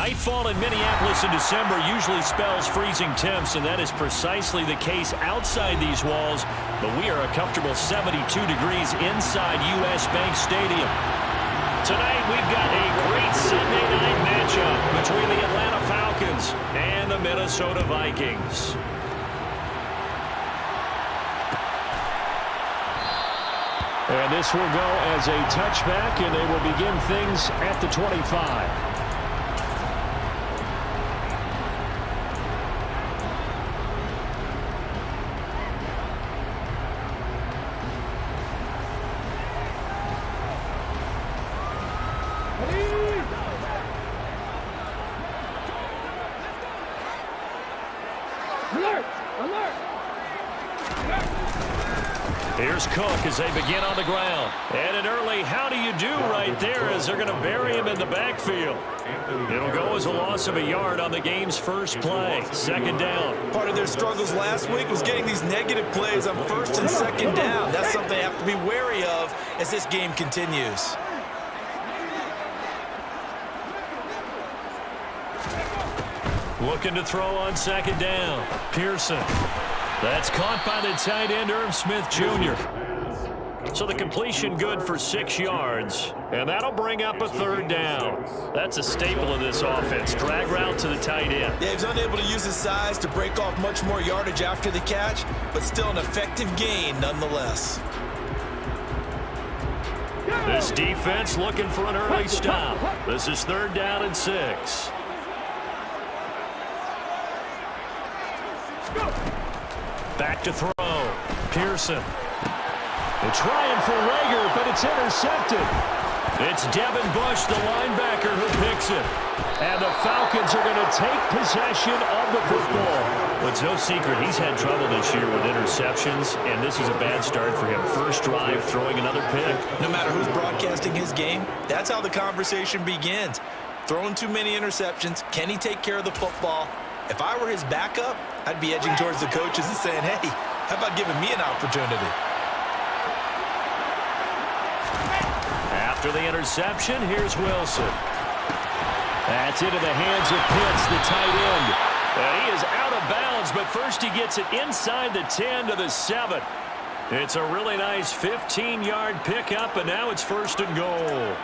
Nightfall in Minneapolis in December usually spells freezing temps, and that is precisely the case outside these walls. But we are a comfortable 72 degrees inside U.S. Bank Stadium. Tonight we've got a great Sunday night matchup between the Atlanta Falcons and the Minnesota Vikings. And this will go as a touchback, and they will begin things at the 25. Here's Cook as they begin on the ground. And an early how do you do right there as they're going to bury him in the backfield. It'll go as a loss of a yard on the game's first play. Second down. Part of their struggles last week was getting these negative plays on first and second down. That's something they have to be wary of as this game continues. Looking to throw on second down. Pearson. That's caught by the tight end, Irv Smith Jr. So the completion good for 6 yards, and that'll bring up a third down. That's a staple of this offense. Drag route to the tight end. Yeah, he's unable to use his size to break off much more yardage after the catch, but still an effective gain nonetheless. This defense looking for an early stop. This is third down and 6. Back to throw. Pearson. They're trying for Rager, but it's intercepted. It's Devin Bush, the linebacker, who picks it. And the Falcons are going to take possession of the football. Well, it's no secret he's had trouble this year with interceptions, and this is a bad start for him. First drive, throwing another pick. No matter who's broadcasting his game, that's how the conversation begins. Throwing too many interceptions. Can he take care of the football? If I were his backup, I'd be edging towards the coaches and saying, hey, how about giving me an opportunity? After the interception, here's Wilson. That's into the hands of Pitts, the tight end. And he is out of bounds, but first he gets it inside the 10 to the 7. It's a really nice 15-yard pickup, and now it's first and goal.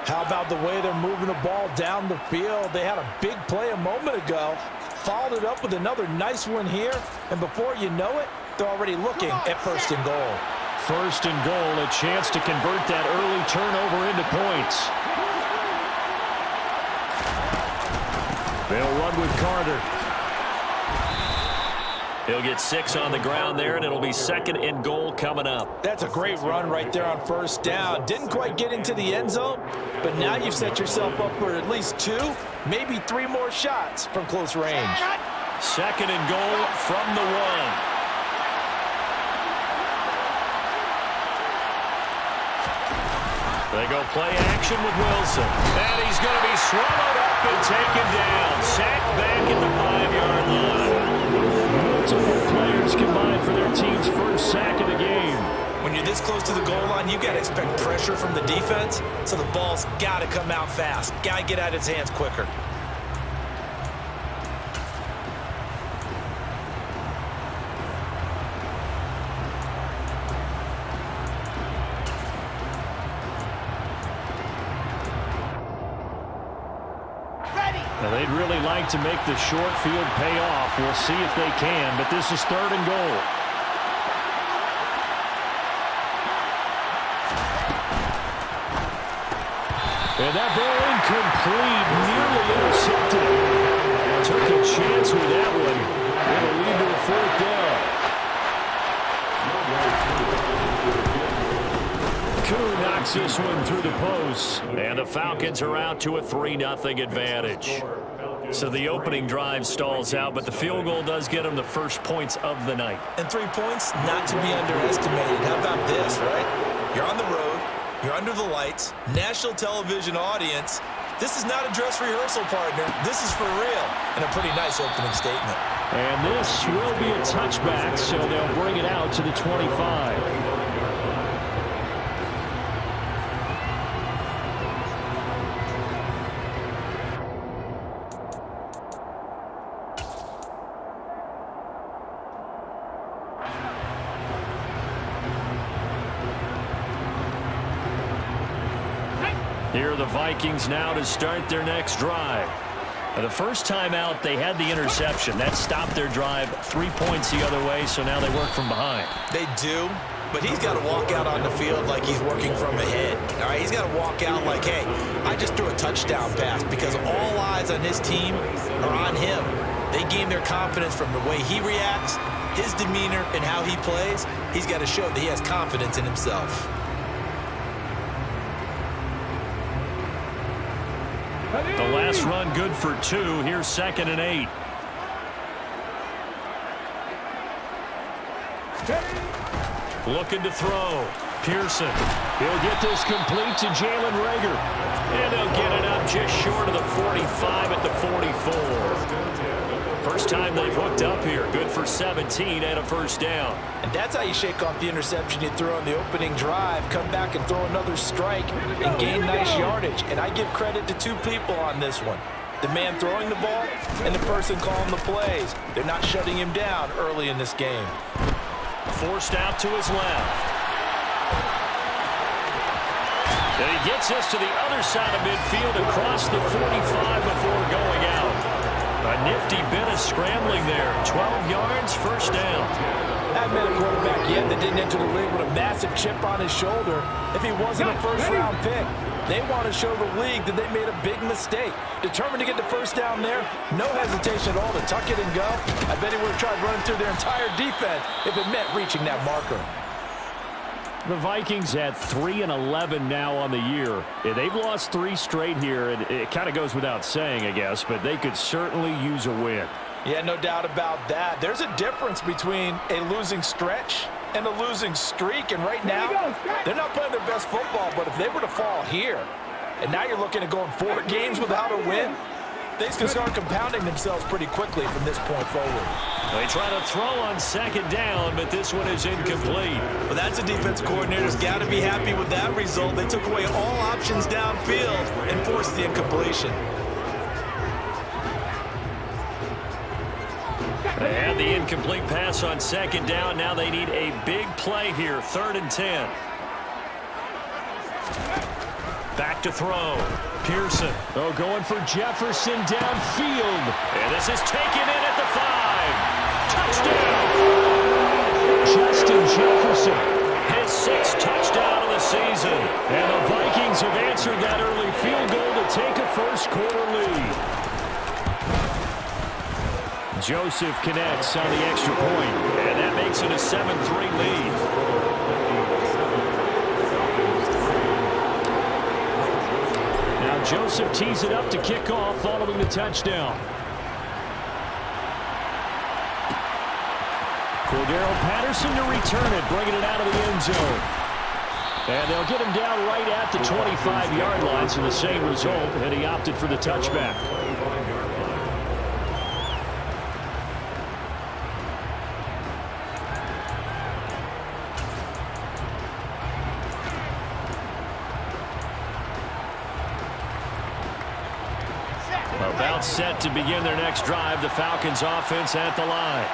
How about the way they're moving the ball down the field? They had a big play a moment ago. Followed it up with another nice one here, and before you know it, they're already looking at first and goal. First and goal, a chance to convert that early turnover into points. They'll run with Carter. He'll get 6 on the ground there, and it'll be second and goal coming up. That's a great run right there on first down. Didn't quite get into the end zone, but now you've set yourself up for at least 2, maybe 3 more shots from close range. Second and goal from the 1. They go play action with Wilson. And he's going to be swallowed up and taken down. Sacked back at the 5-yard line. Multiple players combined for their team's first sack of the game. When you're this close to the goal line, you got to expect pressure from the defense, so the ball's got to come out fast. Got to get out of his hands quicker. Now, they'd really like to make the short field pay off. We'll see if they can, but this is third and goal. And that ball incomplete, nearly intercepted. Took a chance with that one. It'll lead to a fourth down. Koo knocks this one through the post. And the Falcons are out to a 3-0 advantage. So the opening drive stalls out, but the field goal does get them the first points of the night. And 3 points, not to be underestimated. How about this, right? You're on the road. You're under the lights. National television audience. This is not a dress rehearsal, partner. This is for real. And a pretty nice opening statement. And this will be a touchback, so they'll bring it out to the 25. Here are the Vikings now to start their next drive. The first time out, they had the interception. That stopped their drive 3 points the other way, so now they work from behind. They do, but he's got to walk out on the field like he's working from ahead. All right, he's got to walk out like, hey, I just threw a touchdown pass, because all eyes on his team are on him. They gain their confidence from the way he reacts, his demeanor, and how he plays. He's got to show that he has confidence in himself. The last run good for 2. Here's 2nd and 8. Looking to throw. Pearson. He'll get this complete to Jalen Reagor. And they'll get it up just short of the 45 at the 44. First time they've hooked up here. Good for 17 and a first down. And that's how you shake off the interception you throw on the opening drive. Come back and throw another strike and gain nice yardage. And I give credit to 2 people on this one. The man throwing the ball and the person calling the plays. They're not shutting him down early in this game. Forced out to his left. And he gets us to the other side of midfield across the 45 before going out. A nifty bit of scrambling there. 12 yards, first down. That man a quarterback yet that didn't enter the league with a massive chip on his shoulder. If he wasn't a first-round pick, they want to show the league that they made a big mistake. Determined to get the first down there, no hesitation at all to tuck it and go. I bet he would have tried running through their entire defense if it meant reaching that marker. The Vikings at 3-11 now on the year. They've lost 3 straight here, and it kind of goes without saying, I guess, but they could certainly use a win. Yeah, no doubt about that. There's a difference between a losing stretch and a losing streak, and right now, they're not playing their best football, but if they were to fall here, and now you're looking at going 4 games without a win, things can start compounding themselves pretty quickly from this point forward. They try to throw on 2nd down, but this one is incomplete. Well, that's a defense coordinator's got to be happy with that result. They took away all options downfield and forced the incompletion. They had the incomplete pass on 2nd down. Now they need a big play here, 3rd and 10. Back to throw. Pearson. Oh, going for Jefferson downfield. And this is taken in at the 5. Touchdown! Justin Jefferson. His 6th touchdown of the season. And the Vikings have answered that early field goal to take a first-quarter lead. Joseph connects on the extra point. And that makes it a 7-3 lead. Joseph tees it up to kick off following the touchdown. Cordero Patterson to return it, bringing it out of the end zone. And they'll get him down right at the 25-yard line, so the same result, and he opted for the touchback. About set to begin their next drive, the Falcons offense at the line.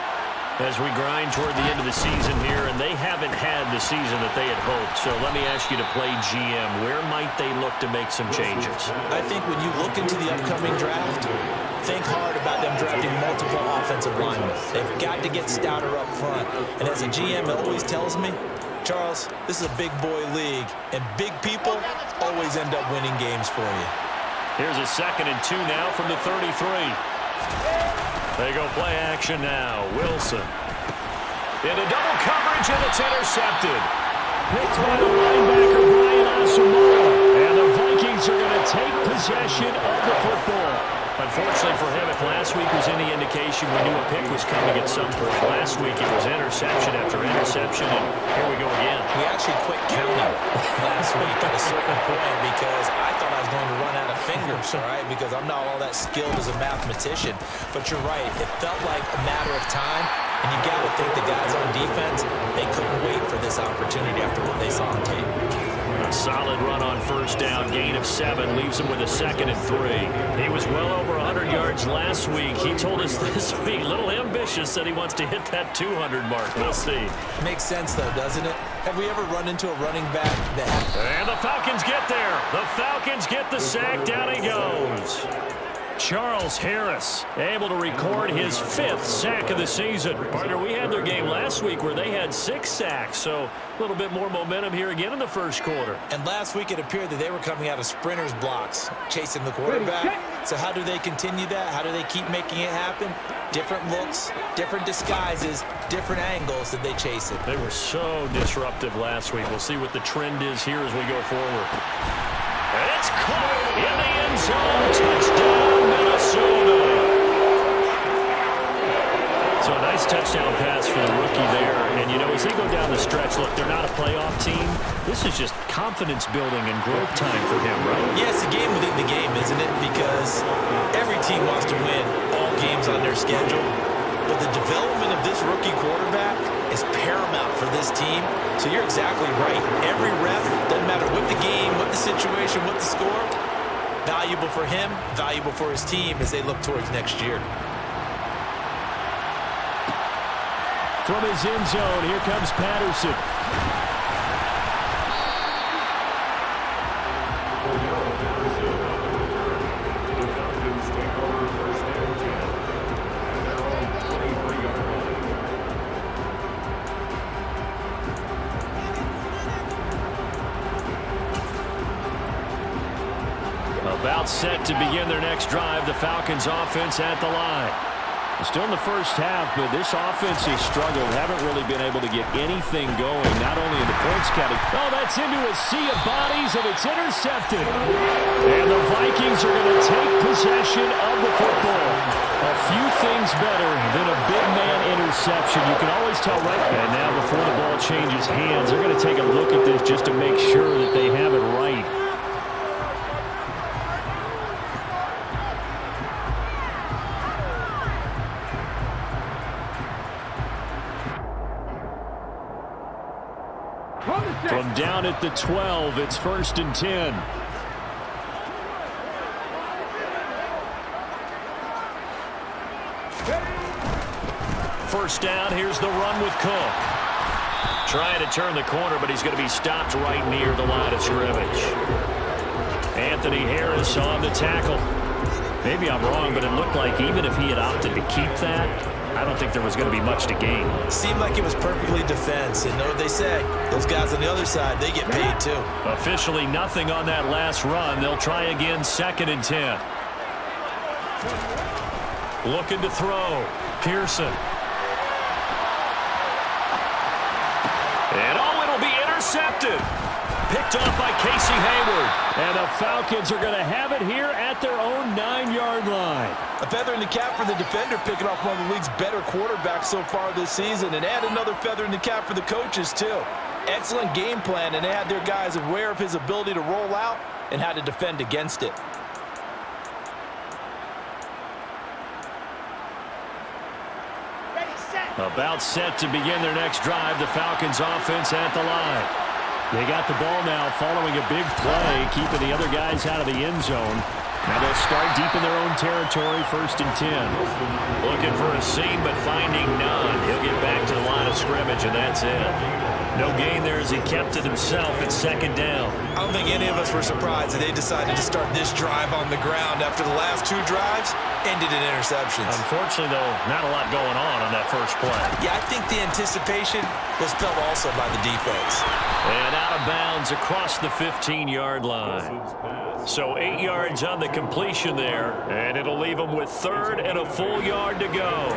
As we grind toward the end of the season here, and they haven't had the season that they had hoped. So let me ask you to play GM. Where might they look to make some changes? I think when you look into the upcoming draft, think hard about them drafting multiple offensive linemen. They've got to get stouter up front. And as a GM, it always tells me, Charles, this is a big boy league, and big people always end up winning games for you. Here's a 2nd and 2 now from the 33. They go play action now. Wilson. Into double coverage, and it's intercepted. Picked by the linebacker, Brian Asamoah. And the Vikings are going to take possession of the football. Unfortunately for him, if last week was any indication, we knew a pick was coming at some point. Last week it was interception after interception, and here we go again. We actually quit counting last week at a certain point because I thought I was going to run out of fingers, all right, because I'm not all that skilled as a mathematician. But you're right, it felt like a matter of time, and you got to think the guys on defense, they couldn't wait for this opportunity after what they saw on tape. A solid run on first down, gain of 7, leaves him with a 2nd and 3. He was well over 100 yards last week. He told us this week, a little ambitious, that he wants to hit that 200 mark. We'll see. Makes sense, though, doesn't it? Have we ever run into a running back that... And the Falcons get there. The Falcons get the sack. Down he goes. Charles Harris able to record his 5th sack of the season. Partner, we had their game last week where they had 6 sacks, so a little bit more momentum here again in the first quarter. And last week it appeared that they were coming out of sprinters blocks, chasing the quarterback. So how do they continue that? How do they keep making it happen? Different looks, different disguises, different angles that they chase it. They were so disruptive last week. We'll see what the trend is here as we go forward. And it's caught in the end zone. Touchdown, Minnesota. So a nice touchdown pass for the rookie there. And, you know, as they go down the stretch, look, they're not a playoff team. This is just confidence building and growth time for him, right? Yeah, it's a game within the game, isn't it? Because every team wants to win all games on their schedule. But the development of this rookie quarterback is paramount for this team. So you're exactly right. Every rep, doesn't matter what the game, what the situation, what the score, valuable for him, valuable for his team as they look towards next year. From his end zone, here comes Patterson. About set to begin their next drive. The Falcons offense at the line. Still in the first half, but this offense has struggled. Haven't really been able to get anything going, not only in the points category. Oh, that's into a sea of bodies, and it's intercepted. And the Vikings are going to take possession of the football. A few things better than a big man interception. You can always tell right. And now before the ball changes hands, they're going to take a look at this just to make sure that they have it right. From down at the 12, it's 1st and 10. First down, here's the run with Cook. Trying to turn the corner, but he's going to be stopped right near the line of scrimmage. Anthony Harris on the tackle. Maybe I'm wrong, but it looked like even if he had opted to keep that, I don't think there was going to be much to gain. Seemed like it was perfectly defense. And know what they say? Those guys on the other side, they get paid too. Officially nothing on that last run. They'll try again, 2nd and 10. Looking to throw. Pearson. And it'll be intercepted. Picked off by Casey Hayward. And the Falcons are going to have it here at their own 9-yard line. A feather in the cap for the defender, picking off one of the league's better quarterbacks so far this season. And add another feather in the cap for the coaches, too. Excellent game plan, and they had their guys aware of his ability to roll out and how to defend against it. About set to begin their next drive. The Falcons offense at the line. They got the ball now following a big play, keeping the other guys out of the end zone. Now they'll start deep in their own territory, 1st and 10. Looking for a seam, but finding none. He'll get back to the line of scrimmage, and that's it. No gain there as he kept it himself at 2nd down. I don't think any of us were surprised that they decided to start this drive on the ground after the last 2 drives ended in interceptions. Unfortunately, though, not a lot going on that first play. Yeah, I think the anticipation was felt also by the defense. And out of bounds across the 15-yard line. So 8 yards on the completion there, and it'll leave him with 3rd and a full yard to go.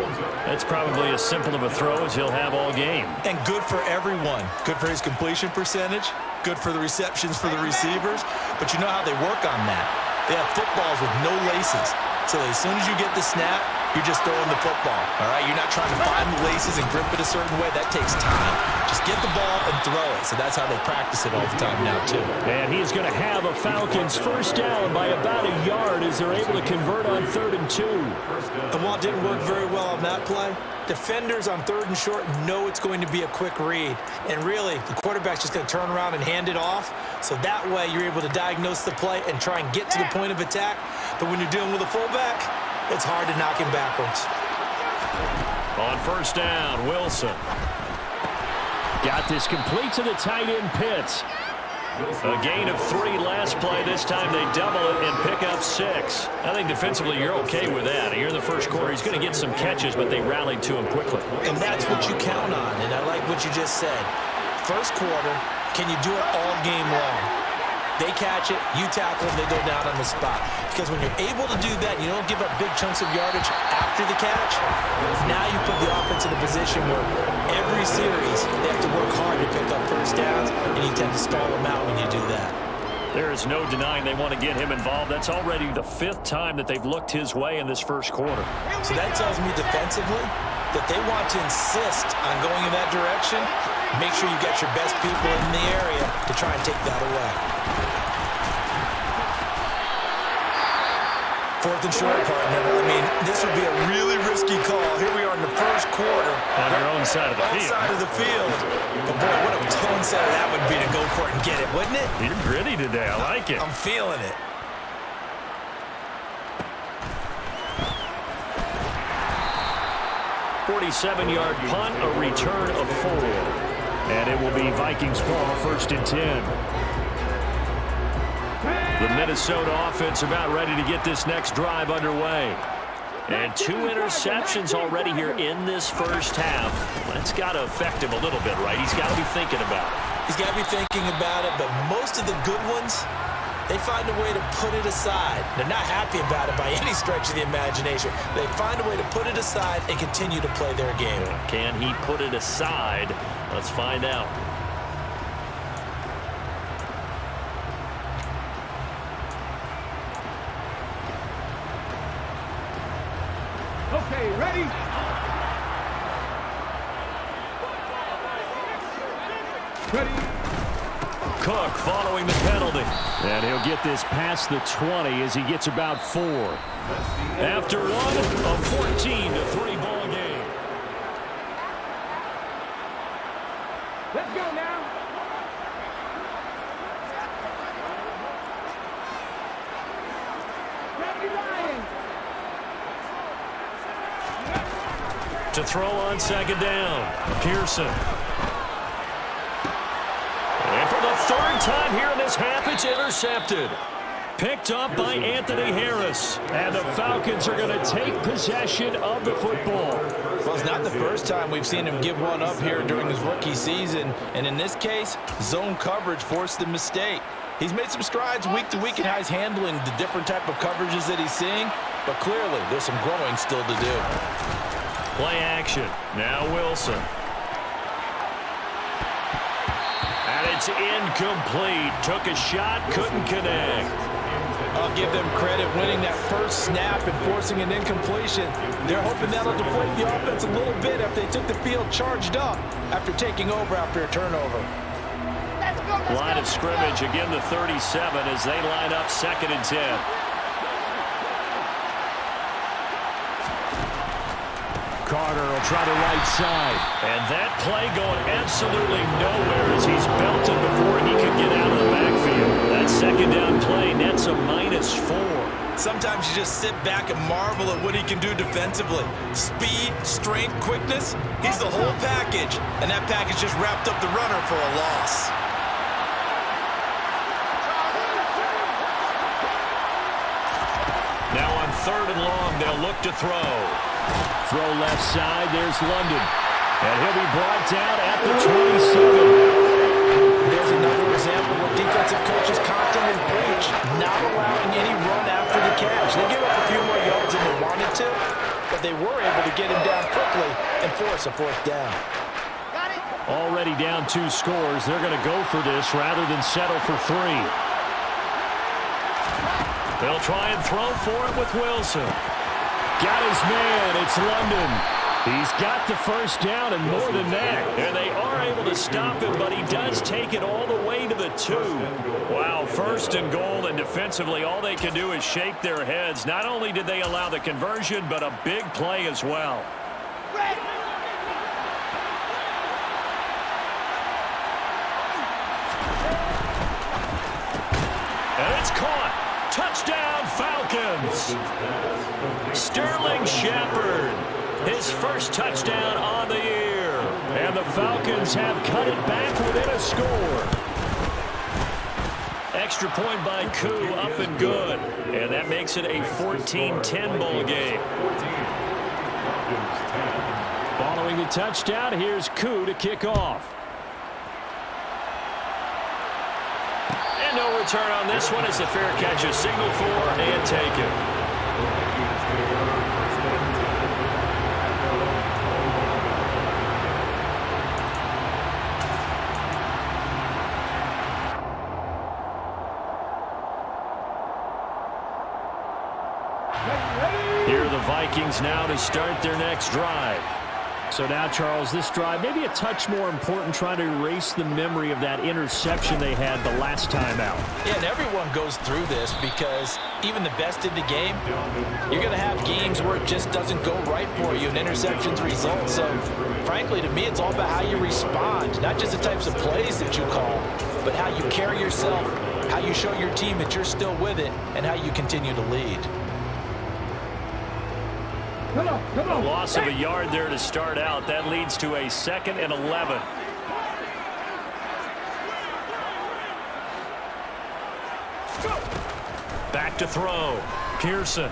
That's probably as simple of a throw as he'll have all game. And good for everyone. Good for his completion percentage, good for the receptions for the receivers. But you know how they work on that. They have footballs with no laces. So as soon as you get the snap, you're just throwing the football, all right? You're not trying to find the laces and grip it a certain way. That takes time. Just get the ball and throw it. So that's how they practice it all the time now, too. And he's going to have a Falcons first down by about a yard as they're able to convert on 3rd and 2. And while it didn't work very well on that play, defenders on 3rd and short know it's going to be a quick read. And really, the quarterback's just going to turn around and hand it off. So that way, you're able to diagnose the play and try and get to the point of attack. But when you're dealing with a fullback, it's hard to knock him backwards. On 1st down, Wilson. Got this complete to the tight end Pitts. A gain of 3 last play. This time they double it and pick up 6. I think defensively you're okay with that. Here in the first quarter, he's going to get some catches, but they rallied to him quickly. And that's what you count on, and I like what you just said. First quarter, can you do it all game long? They catch it, you tackle them, they go down on the spot. Because when you're able to do that, you don't give up big chunks of yardage after the catch, now you put the offense in a position where every series they have to work hard to pick up first downs, and you tend to stall them out when you do that. There is no denying they want to get him involved. That's already the 5th time that they've looked his way in this first quarter. So that tells me defensively that they want to insist on going in that direction. Make sure you get your best people in the area to try and take that away. 4th and short, partner. I mean, this would be a really risky call. Here we are in the first quarter. On your own side of the field. Side of the field. But, boy, what a tone setter that would be to go for it and get it, wouldn't it? You're gritty today. I like it. I'm feeling it. .47-yard punt, a return of 4. And it will be Vikings ball, 1st and 10. The Minnesota offense about ready to get this next drive underway. And 2 interceptions already here in this first half. That's got to affect him a little bit, right? He's got to be thinking about it. He's got to be thinking about it, but most of the good ones, they find a way to put it aside. They're not happy about it by any stretch of the imagination. They find a way to put it aside and continue to play their game. Can he put it aside? Let's find out. Okay, ready? Ready? Cook following the penalty. And he'll get this past the 20 as he gets about 4. After one, a 14-3 ball game. Let's go now. To throw on 2nd down, Pearson. And for the 3rd time here in this half, it's intercepted. Picked up by Anthony Harris. And the Falcons are going to take possession of the football. Well, it's not the first time we've seen him give one up here during his rookie season. And in this case, zone coverage forced the mistake. He's made some strides week to week in how he's handling the different type of coverages that he's seeing. But clearly, there's some growing still to do. Play action. Now Wilson. And it's incomplete. Took a shot, couldn't connect. I'll give them credit winning that first snap and forcing an incompletion. They're hoping that'll deflate the offense a little bit after they took the field charged up after taking over after a turnover. Line of scrimmage, again the 37 as they line up 2nd and 10. Carter will try the right side. And that play going absolutely nowhere as he's belted before he could get out of the backfield. That 2nd down play nets a -4. Sometimes you just sit back and marvel at what he can do defensively. Speed, strength, quickness, he's the whole package. And that package just wrapped up the runner for a loss. Now on 3rd and long, they'll look to throw. Throw left side, there's London. And he'll be brought down at the 27. There's another example where defensive coaches constantly preach, not allowing any run after the catch. They give up a few more yards than they wanted to, but they were able to get him down quickly and force a 4th down. Already down 2 scores. They're going to go for this rather than settle for 3. They'll try and throw for it with Wilson. Got his man. It's London. He's got the first down and more than that. And they are able to stop him, but he does take it all the way to the 2. Wow, 1st and goal, and defensively all they can do is shake their heads. Not only did they allow the conversion, but a big play as well. And it's caught. Touchdown, Falcons. Sterling Shepard, his first touchdown on the year. And the Falcons have cut it back within a score. Extra point by Koo, up and good. And that makes it a 14-10 ball game. Following the touchdown, here's Koo to kick off. And no return on this one as the fair catch is signaled for and taken. Here are the Vikings now to start their next drive. So now, Charles, this drive maybe a touch more important, trying to erase the memory of that interception they had the last time out. Yeah, and everyone goes through this because even the best in the game, you're going to have games where it just doesn't go right for you and interceptions result. So, frankly, to me, it's all about how you respond, not just the types of plays that you call, but how you carry yourself, how you show your team that you're still with it, and how you continue to lead. Come on. A loss of a yard there to start out. That leads to a 2nd and 11. Back to throw. Pearson.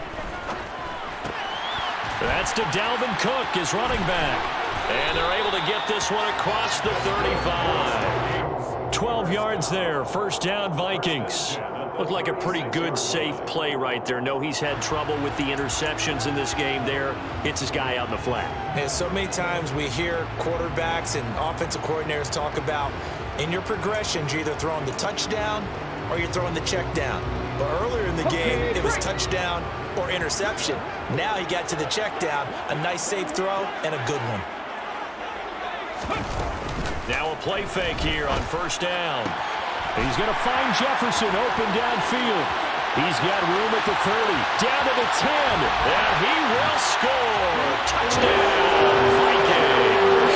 That's to Dalvin Cook, his running back. And they're able to get this one across the 35. 12 yards there. First down, Vikings. Looked like a pretty good, safe play right there. No, he's had trouble with the interceptions in this game there. Hits his guy out in the flat. And so many times we hear quarterbacks and offensive coordinators talk about in your progressions, you're either throwing the touchdown or you're throwing the check down. But earlier in the game, it was touchdown or interception. Now he got to the check down, a nice safe throw and a good one. Now a play fake here on first down. He's going to find Jefferson open downfield. He's got room at the 30, down to the 10, and he will score. Touchdown, Vikings.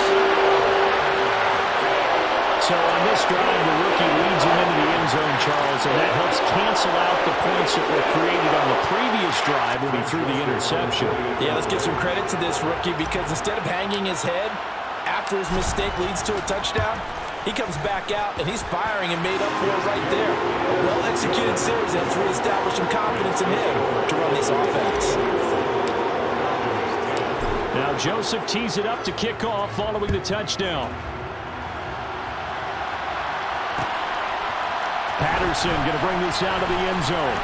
So on this drive, the rookie leads him into the end zone, Charles, and that helps cancel out the points that were created on the previous drive when he threw the interception. Yeah, let's give some credit to this rookie because instead of hanging his head after his mistake leads to a touchdown, he comes back out, and he's firing and made up for it right there. A well-executed series has reestablished some confidence in him to run this offense. Now Joseph tees it up to kick off following the touchdown. Patterson going to bring this out of the end zone.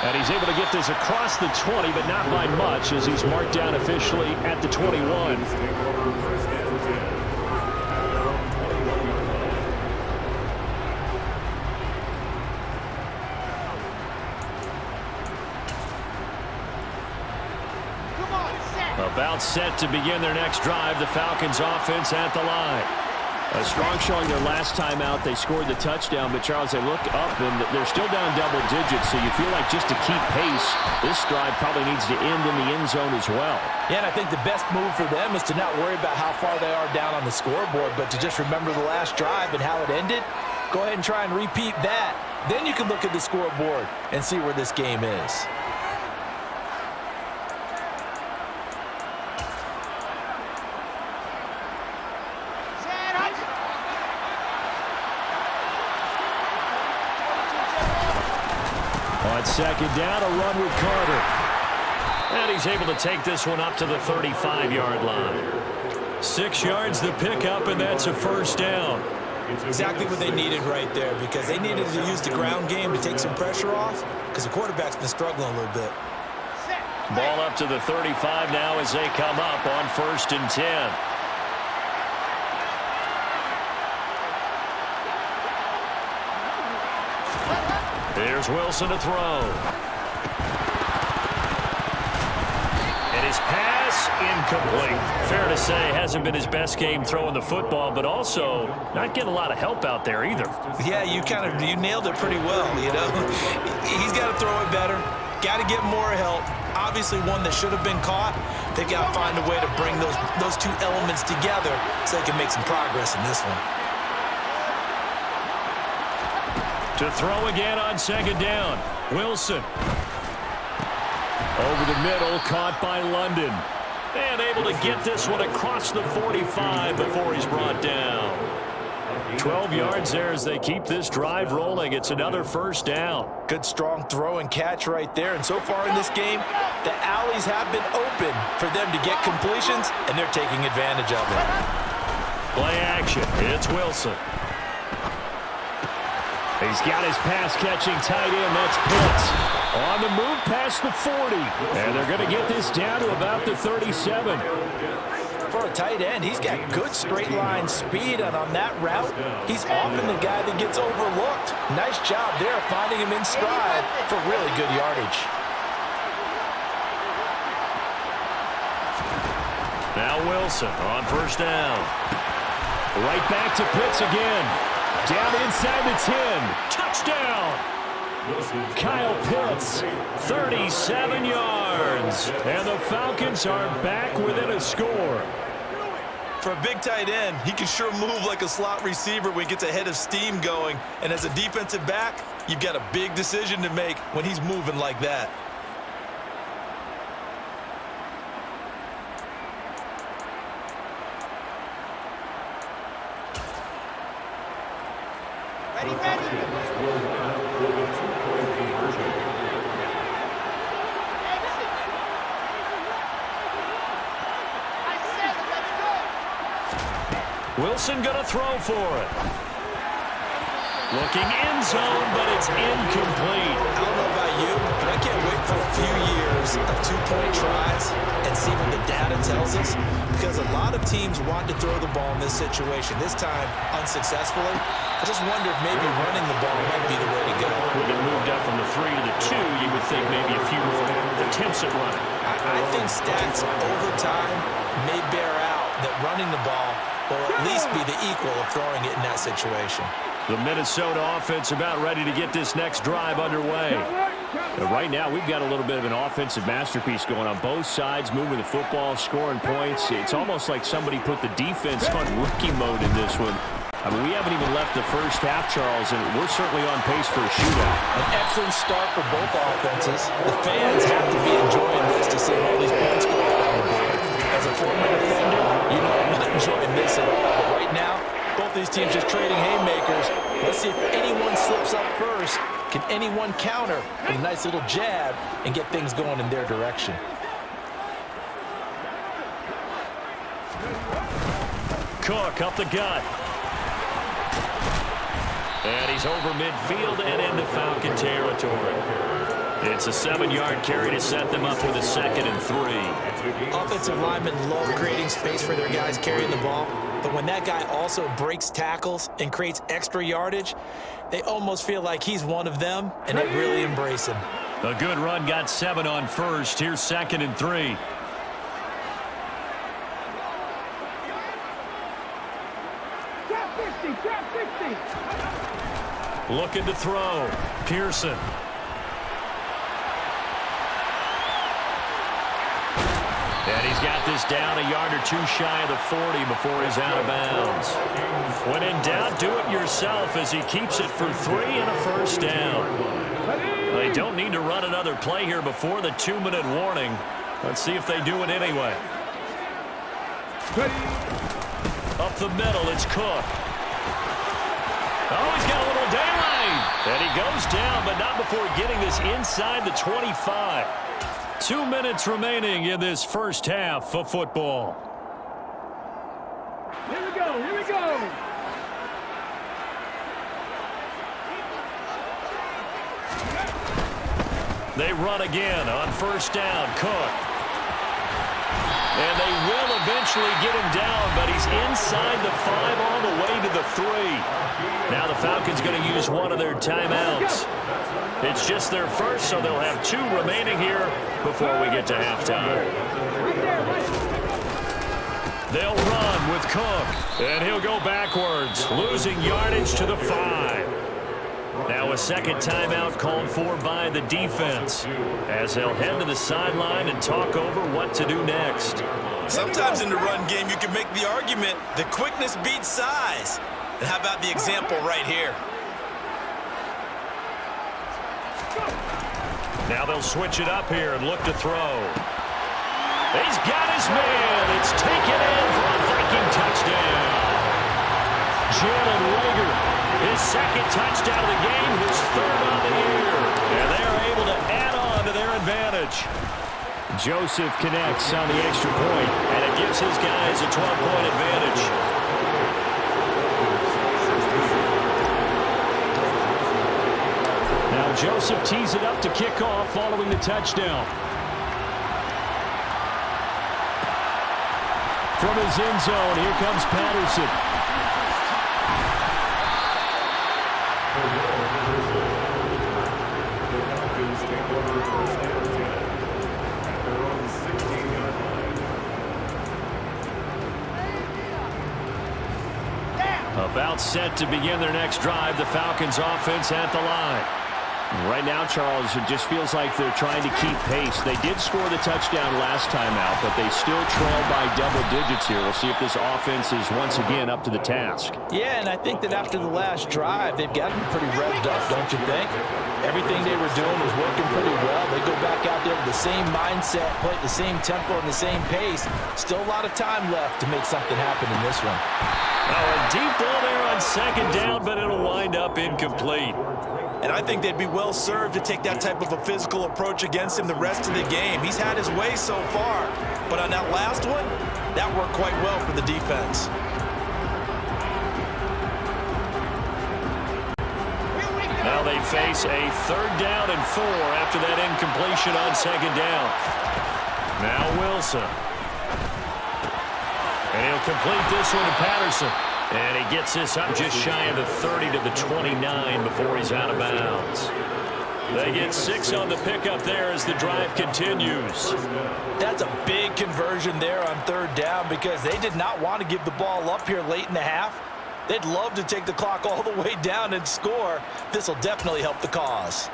And he's able to get this across the 20, but not by much as he's marked down officially at the 21. About set to begin their next drive. The Falcons offense at the line. A strong showing their last time out. They scored the touchdown, but Charles, they look up and they're still down double digits, so you feel like just to keep pace, this drive probably needs to end in the end zone as well. Yeah, and I think the best move for them is to not worry about how far they are down on the scoreboard, but to just remember the last drive and how it ended. Go ahead and try and repeat that. Then you can look at the scoreboard and see where this game is. On second down, a run with Carter. And he's able to take this one up to the 35-yard line. 6 yards the pickup, and that's a first down. Exactly what they needed right there because they needed to use the ground game to take some pressure off because the quarterback's been struggling a little bit. Ball up to the 35 now as they come up on first and 10. Here's Wilson to throw. And his pass incomplete. Fair to say, hasn't been his best game throwing the football, but also not getting a lot of help out there either. Yeah, you nailed it pretty well, you know. He's got to throw it better. Got to get more help. Obviously one that should have been caught. They've got to find a way to bring those two elements together so they can make some progress in this one. To throw again on second down. Wilson. Over the middle, caught by London. And able to get this one across the 45 before he's brought down. 12 yards there as they keep this drive rolling. It's another first down. Good strong throw and catch right there. And so far in this game, the alleys have been open for them to get completions, and they're taking advantage of it. Play action. It's Wilson. He's got his pass-catching tight end. That's Pitts. On the move past the 40. And they're going to get this down to about the 37. For a tight end, he's got good straight-line speed, and on that route, he's often the guy that gets overlooked. Nice job there finding him in stride for really good yardage. Now Wilson on first down. Right back to Pitts again. Down inside the 10. Touchdown! Kyle Pitts, 37 yards. And the Falcons are back within a score. For a big tight end, he can sure move like a slot receiver when he gets a head of steam going. And as a defensive back, you've got a big decision to make when he's moving like that. Ready, ready. Wilson going to throw for it. Looking end zone, but it's incomplete. I don't know about you, but I can't wait for a few years of two-point tries and see what the data tells us, because a lot of teams want to throw the ball in this situation, this time unsuccessfully. I just wonder if maybe running the ball might be the way to go. With it moved up from the 3 to the 2, you would think maybe a few more attempts at running. I think stats over time may bear out that running the ball will at least be the equal of throwing it in that situation. The Minnesota offense about ready to get this next drive underway. But right now, we've got a little bit of an offensive masterpiece going on both sides, moving the football, scoring points. It's almost like somebody put the defense on rookie mode in this one. I mean, we haven't even left the first half, Charles, and we're certainly on pace for a shootout. An excellent start for both offenses. The fans have to be enjoying this to see all these points go up on the board. As a former defender, you know I'm not enjoying this at all. But right now, both these teams just trading haymakers. Let's see if anyone slips up first. Can anyone counter with a nice little jab and get things going in their direction? Cook up the gut. And he's over midfield and into Falcon territory. It's a 7-yard carry to set them up with a 2nd and 3. Offensive linemen love creating space for their guys carrying the ball, but when that guy also breaks tackles and creates extra yardage, they almost feel like he's one of them, and they really embrace him. A good run got 7 on first. Here's 2nd and 3. Trap 60, trap 60. Looking to throw. Pearson. And he's got this down a yard or two shy of the 40 before he's out of bounds. When in doubt, do it yourself as he keeps it for 3 and a first down. They don't need to run another play here before the 2-minute warning. Let's see if they do it anyway. Up the middle, it's Cook. Oh, he's got a little daylight. And he goes down, but not before getting this inside the 25. 2 minutes remaining in this first half of football. Here we go, here we go. They run again on first down. Cook. And they will eventually get him down, but he's inside the 5 all the way to the 3. Now the Falcons going to use one of their timeouts. It's just their first, so they'll have 2 remaining here before we get to halftime. They'll run with Cook, and he'll go backwards, losing yardage to the 5. Now a second timeout called for by the defense as they'll head to the sideline and talk over what to do next. Sometimes in the run game, you can make the argument that quickness beats size. And how about the example right here? Now they'll switch it up here and look to throw. He's got his man. It's taken in for a Viking touchdown. Jalen Reagor, his second touchdown of the game, his third on the year. And they're able to add on to their advantage. Joseph connects on the extra point, and it gives his guys a 12-point advantage. Now Joseph tees it up to kick off following the touchdown. From his end zone, here comes Patterson. About set to begin their next drive, the Falcons offense at the line. Right now, Charles, it just feels like they're trying to keep pace. They did score the touchdown last time out, but they still trail by double digits here. We'll see if this offense is once again up to the task. Yeah, and I think that after the last drive, they've gotten pretty revved up, don't you think? Everything they were doing was working pretty well. They go back out there with the same mindset, play at the same tempo and the same pace. Still a lot of time left to make something happen in this one. Oh, a deep ball there on second down, but it'll wind up incomplete. And I think they'd be well served to take that type of a physical approach against him the rest of the game. He's had his way so far, but on that last one, that worked quite well for the defense. Now they face a 3rd down and 4 after that incompletion on second down. Now Wilson. And he'll complete this one to Patterson. And he gets this up just shy of the 30 to the 29 before he's out of bounds. They get 6 on the pickup there as the drive continues. That's a big conversion there on 3rd down because they did not want to give the ball up here late in the half. They'd love to take the clock all the way down and score. This will definitely help the cause.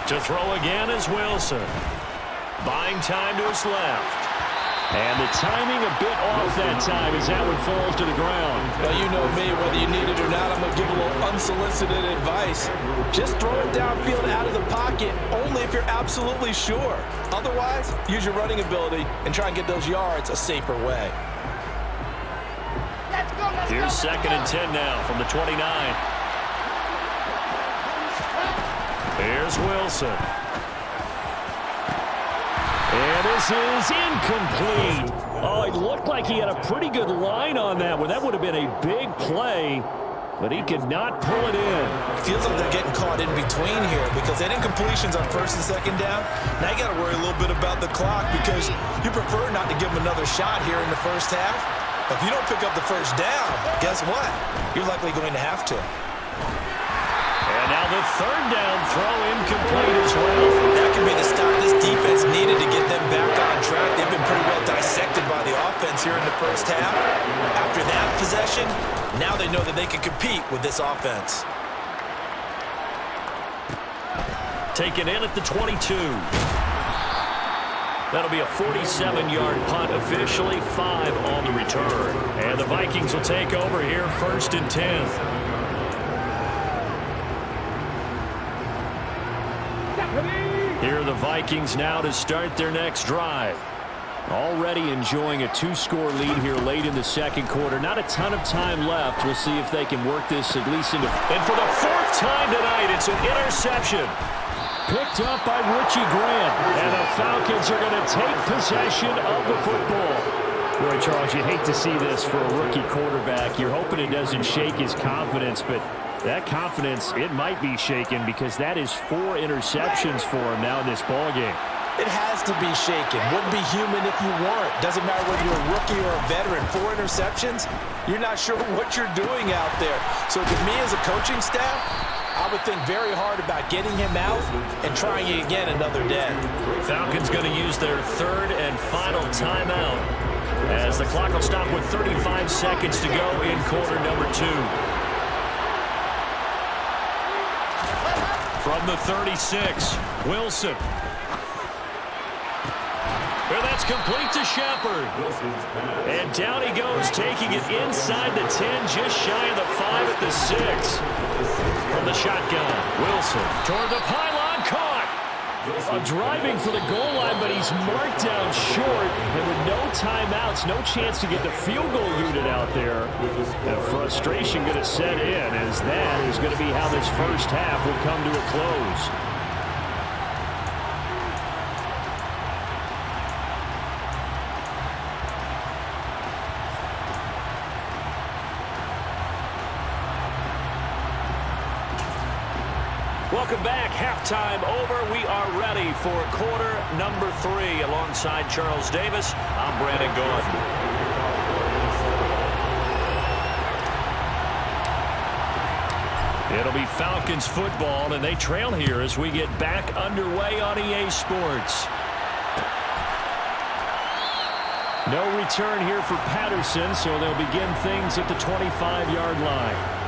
To throw again is Wilson. Buying time to his left. And the timing a bit off that time as that one falls to the ground. Well, you know me, whether you need it or not, I'm going to give a little unsolicited advice. Just throw it downfield out of the pocket, only if you're absolutely sure. Otherwise, use your running ability and try and get those yards a safer way. Here's 2nd and 10 now from the 29. Here's Wilson. And this is incomplete. Oh, it looked like he had a pretty good line on that one. That would have been a big play, but he could not pull it in. Feels like they're getting caught in between here because that incompletion's on 1st and 2nd down. Now you got to worry a little bit about the clock because you prefer not to give them another shot here in the first half. But if you don't pick up the 1st down, guess what? You're likely going to have to. And now the 3rd down throw incomplete as well. That could be the stop this defense needed to get them back on track. They've been pretty well dissected by the offense here in the first half. After that possession, now they know that they can compete with this offense. Taken in at the 22. That'll be a 47-yard punt, officially 5 on the return. And the Vikings will take over here 1st and 10. Here are the Vikings now to start their next drive. Already enjoying a 2-score lead here late in the 2nd quarter. Not a ton of time left. We'll see if they can work this at least into... And for the 4th time tonight, it's an interception. Picked up by Richie Grant. And the Falcons are going to take possession of the football. Boy, Charles, you hate to see this for a rookie quarterback. You're hoping it doesn't shake his confidence, but that confidence, it might be shaken because that is 4 interceptions for him now in this ballgame. It has to be shaken. Wouldn't be human if you weren't. Doesn't matter whether you're a rookie or a veteran. 4 interceptions, you're not sure what you're doing out there. So to me as a coaching staff, I would think very hard about getting him out and trying it again another day. Falcons going to use their 3rd and final timeout as the clock will stop with 35 seconds to go in quarter number 2. From the 36, Wilson. With That's complete to Shepard. And down he goes, taking it inside the 10, just shy of the 5 at the 6. From the shotgun, Wilson toward the pylon, caught. Driving for the goal line, but he's marked down short. And with no timeouts, no chance to get the field goal unit out there. And frustration going to set in, as that is going to be how this first half will come to a close. Welcome back. Halftime over. We are ready for quarter number 3. Alongside Charles Davis, I'm Brandon Gordon. It'll be Falcons football, and they trail here as we get back underway on EA Sports. No return here for Patterson, so they'll begin things at the 25-yard line.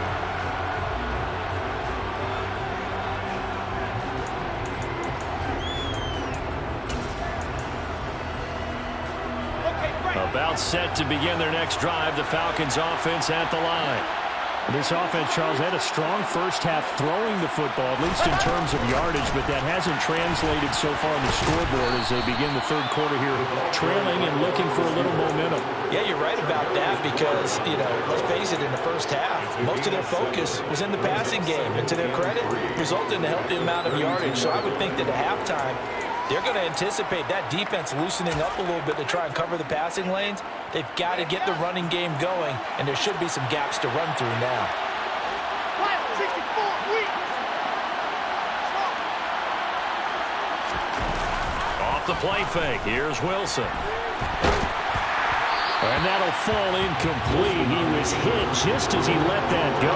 About set to begin their next drive, the Falcons offense at the line. This offense, Charles, had a strong first half throwing the football, at least in terms of yardage, but that hasn't translated so far on the scoreboard as they begin the third quarter here, trailing and looking for a little momentum. Yeah, you're right about that because, let's face it, in the first half, most of their focus was in the passing game, and to their credit, resulted in a healthy amount of yardage. So I would think that at halftime, they're going to anticipate that defense loosening up a little bit to try and cover the passing lanes. They've got to get the running game going, and there should be some gaps to run through now. Off the play fake. Here's Wilson. And that'll fall incomplete. He was hit just as he let that go.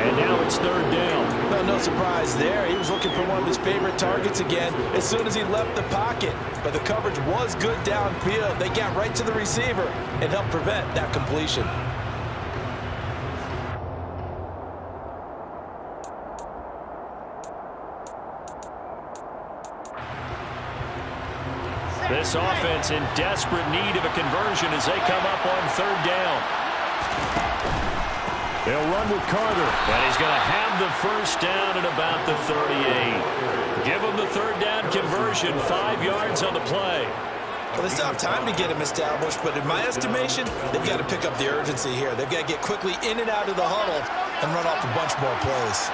And now it's third down. Well, no surprise there. He was looking for one of his favorite targets again as soon as he left the pocket. But the coverage was good downfield. They got right to the receiver and helped prevent that completion. This offense in desperate need of a conversion as they come up on third down. They'll run with Carter, and he's going to have the first down at about the 38. Give him the third down conversion, 5 yards on the play. Well, they still have time to get him established, but in my estimation, they've got to pick up the urgency here. They've got to get quickly in and out of the huddle and run off a bunch more plays.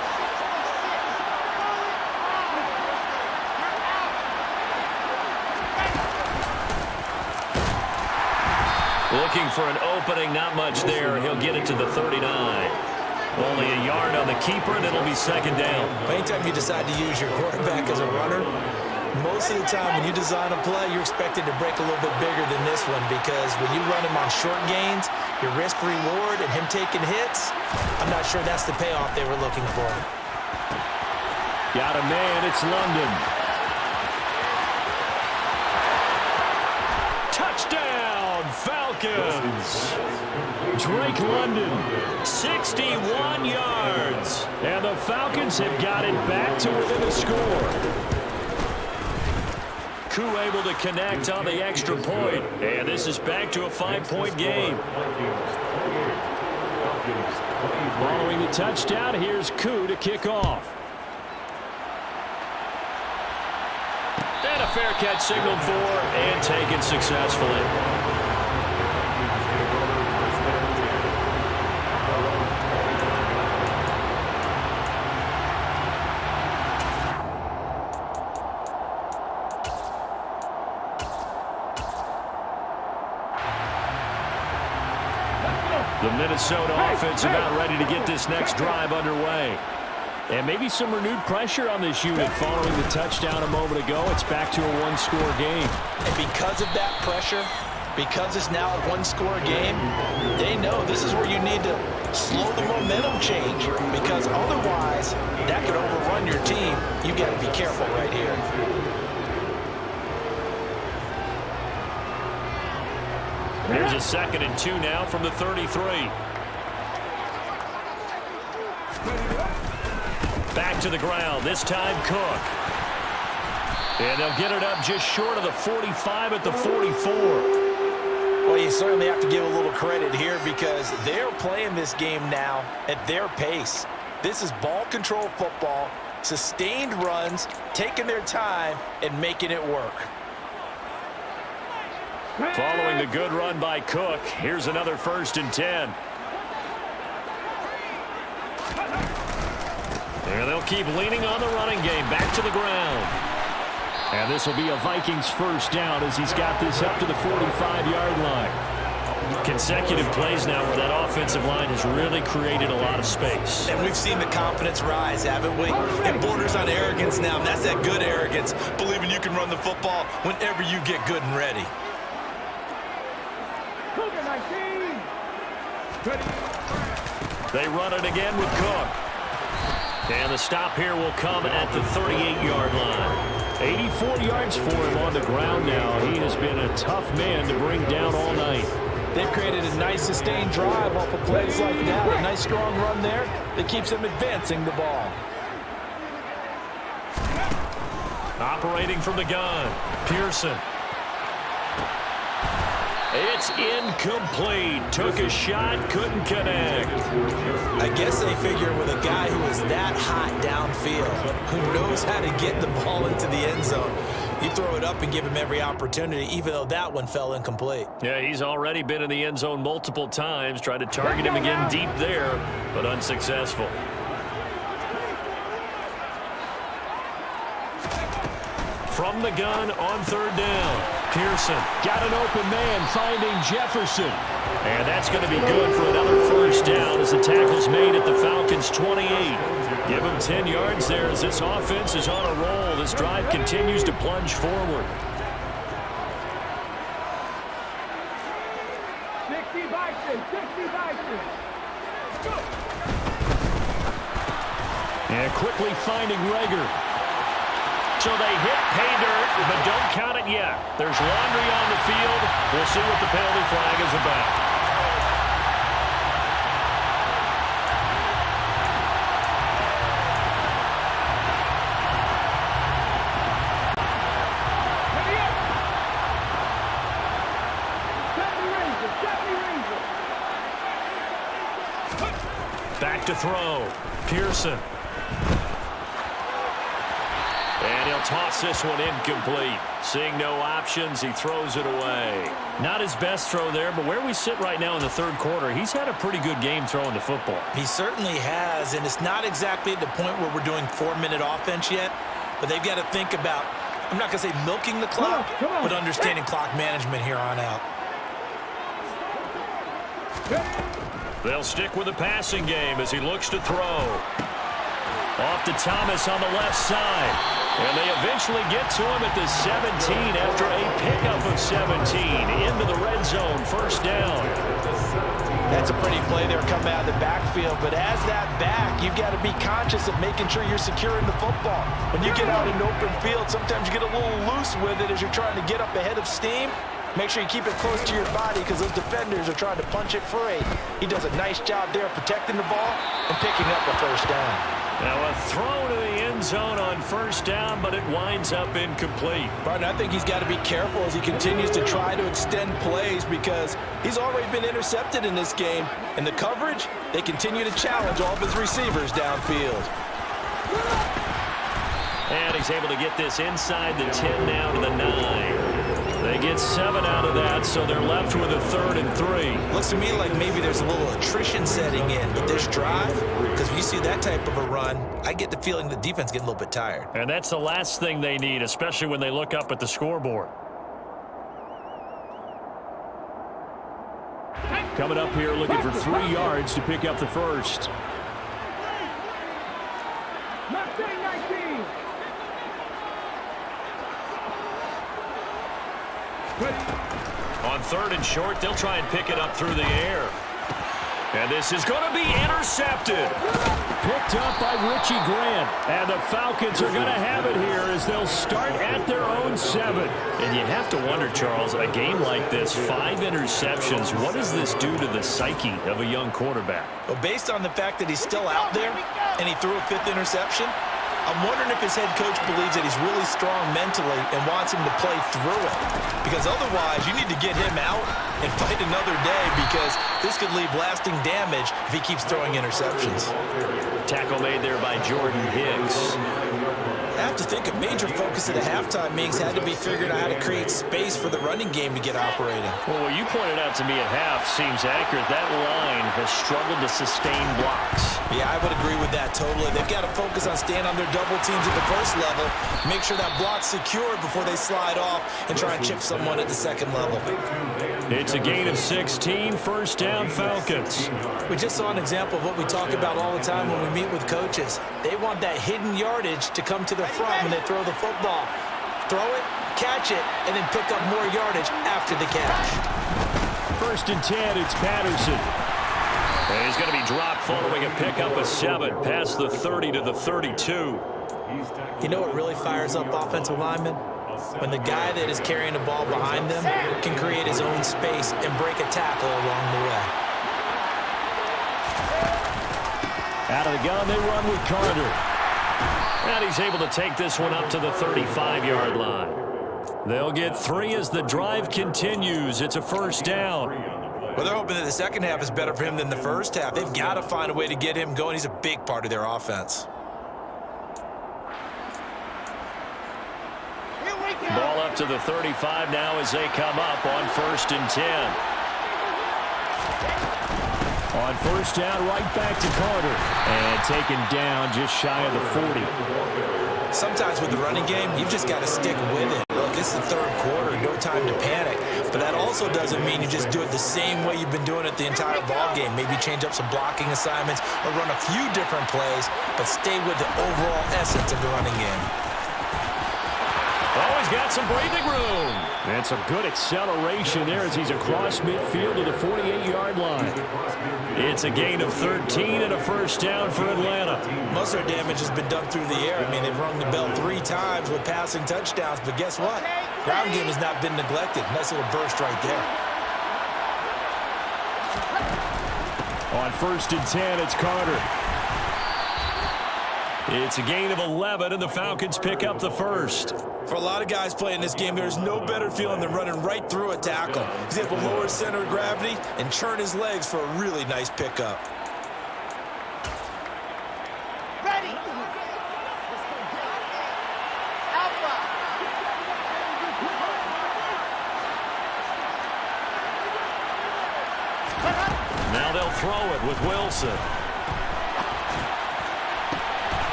Looking for an opening, not much there. He'll get it to the 39. Only a yard on the keeper, and it'll be second down. Anytime you decide to use your quarterback as a runner, most of the time when you design a play, you're expected to break a little bit bigger than this one because when you run him on short gains, your risk-reward and him taking hits, I'm not sure that's the payoff they were looking for. Got a man, it's London. Touchdown, Falcons! Drake London, 61 yards. And the Falcons have got it back to within a score. Koo able to connect on the extra point. And this is back to a 5-point game. Following the touchdown, here's Koo to kick off. And a fair catch signaled for and taken successfully. The Minnesota offense about ready to get this next drive underway. And maybe some renewed pressure on this unit following the touchdown a moment ago. It's back to a one-score game. And because of that pressure, because it's now a one-score game, they know this is where you need to slow the momentum change because otherwise that could overrun your team. You got to be careful right here. Here's a 2nd and 2 now from the 33. Back to the ground, this time Cook. And they'll get it up just short of the 45 at the 44. Well, you certainly have to give a little credit here because they're playing this game now at their pace. This is ball control football, sustained runs, taking their time, and making it work. Following the good run by Cook, here's another 1st and 10. And they'll keep leaning on the running game, back to the ground. And this will be a Vikings 1st down as he's got this up to the 45-yard line. Consecutive plays now where that offensive line has really created a lot of space. And we've seen the confidence rise, haven't we? It borders on arrogance now, and that's that good arrogance, believing you can run the football whenever you get good and ready. They run it again with Cook. And the stop here will come at the 38-yard line. 84 yards for him on the ground now. He has been a tough man to bring down all night. They've created a nice sustained drive off of plays like that. A nice strong run there that keeps them advancing the ball. Operating from the gun, Pearson. It's incomplete. Took a shot, couldn't connect. I guess they figure with a guy who is that hot downfield, who knows how to get the ball into the end zone, you throw it up and give him every opportunity, even though that one fell incomplete. Yeah, he's already been in the end zone multiple times, tried to target him again deep there, but unsuccessful. From the gun on 3rd down. Pearson got an open man, finding Jefferson. And that's going to be good for another 1st down as the tackle's made at the Falcons' 28. Give him 10 yards there as this offense is on a roll. This drive continues to plunge forward. 60 Vikings, 60 Vikings. And quickly finding Rager. So they hit pay dirt, but don't count it yet. There's laundry on the field. We'll see what the penalty flag is about. Back to throw. Pearson. And he'll toss this one incomplete. Seeing no options, he throws it away. Not his best throw there, but where we sit right now in the 3rd quarter, he's had a pretty good game throwing the football. He certainly has, and it's not exactly at the point where we're doing 4-minute offense yet, but they've got to think about, I'm not going to say milking the clock, but understanding clock management here on out. They'll stick with the passing game as he looks to throw. Off to Thomas on the left side. And they eventually get to him at the 17 after a pickup of 17 into the red zone. 1st down. That's a pretty play there coming out of the backfield. But as that back, you've got to be conscious of making sure you're securing the football. When you get out in open field, sometimes you get a little loose with it as you're trying to get up ahead of steam. Make sure you keep it close to your body because those defenders are trying to punch it free. He does a nice job there protecting the ball and picking up a 1st down. Now a throw to the end zone on 1st down, but it winds up incomplete. Martin, I think he's got to be careful as he continues to try to extend plays because he's already been intercepted in this game. And the coverage, they continue to challenge all of his receivers downfield. And he's able to get this inside the 10 now to the 9. They get 7 out of that, so they're left with a 3rd and 3. Looks to me like maybe there's a little attrition setting in with this drive, because when you see that type of a run, I get the feeling the defense getting a little bit tired. And that's the last thing they need, especially when they look up at the scoreboard. Coming up here looking for 3 yards to pick up the 1st. On 3rd and short, they'll try and pick it up through the air. And this is going to be intercepted. Picked up by Richie Grant. And the Falcons are going to have it here as they'll start at their own 7. And you have to wonder, Charles, a game like this, 5 interceptions, what does this do to the psyche of a young quarterback? Well, based on the fact that he's still out there and he threw a 5th interception, I'm wondering if his head coach believes that he's really strong mentally and wants him to play through it. Because otherwise, you need to get him out and fight another day, because this could leave lasting damage if he keeps throwing interceptions. Tackle made there by Jordan Hicks. I have to think a major focus at the halftime meetings had to be figuring out how to create space for the running game to get operating. Well, what you pointed out to me at half seems accurate. That line has struggled to sustain blocks. Yeah, I would agree with that totally. They've got to focus on staying on their double teams at the first level, make sure that block's secured before they slide off and try and chip someone at the second level. It's a gain of 16, first down Falcons. We just saw an example of what we talk about all the time when we meet with coaches. They want that hidden yardage to come to the front when they throw the football. Throw it, catch it, and then pick up more yardage after the catch. First and 10, it's Patterson. And he's going to be dropped following a pickup of 7 past the 30 to the 32. You know what really fires up offensive linemen? When the guy that is carrying the ball behind them can create his own space and break a tackle along the way. Out of the gun, they run with Carter. And he's able to take this one up to the 35-yard line. They'll get 3 as the drive continues. It's a first down. Well, they're hoping that the second half is better for him than the first half. They've got to find a way to get him going. He's a big part of their offense. Ball up to the 35 now as they come up on first and 10. On first down, right back to Carter. And taken down just shy of the 40. Sometimes with the running game, you've just got to stick with it. Look, this is the third quarter, no time to panic. But that also doesn't mean you just do it the same way you've been doing it the entire ball game. Maybe change up some blocking assignments or run a few different plays, but stay with the overall essence of the running game. Oh, he's got some breathing room. And some good acceleration there as he's across midfield to the 48-yard line. It's a gain of 13 and a first down for Atlanta. Most of their damage has been done through the air. I mean, they've rung the bell 3 times with passing touchdowns, but guess what? Ground game has not been neglected. Nice little burst right there. On first and 10, it's Carter. It's a gain of 11, and the Falcons pick up the first. For a lot of guys playing this game, there's no better feeling than running right through a tackle. He's able to lower his center of gravity and churn his legs for a really nice pickup. Ready. Alpha. Now they'll throw it with Wilson.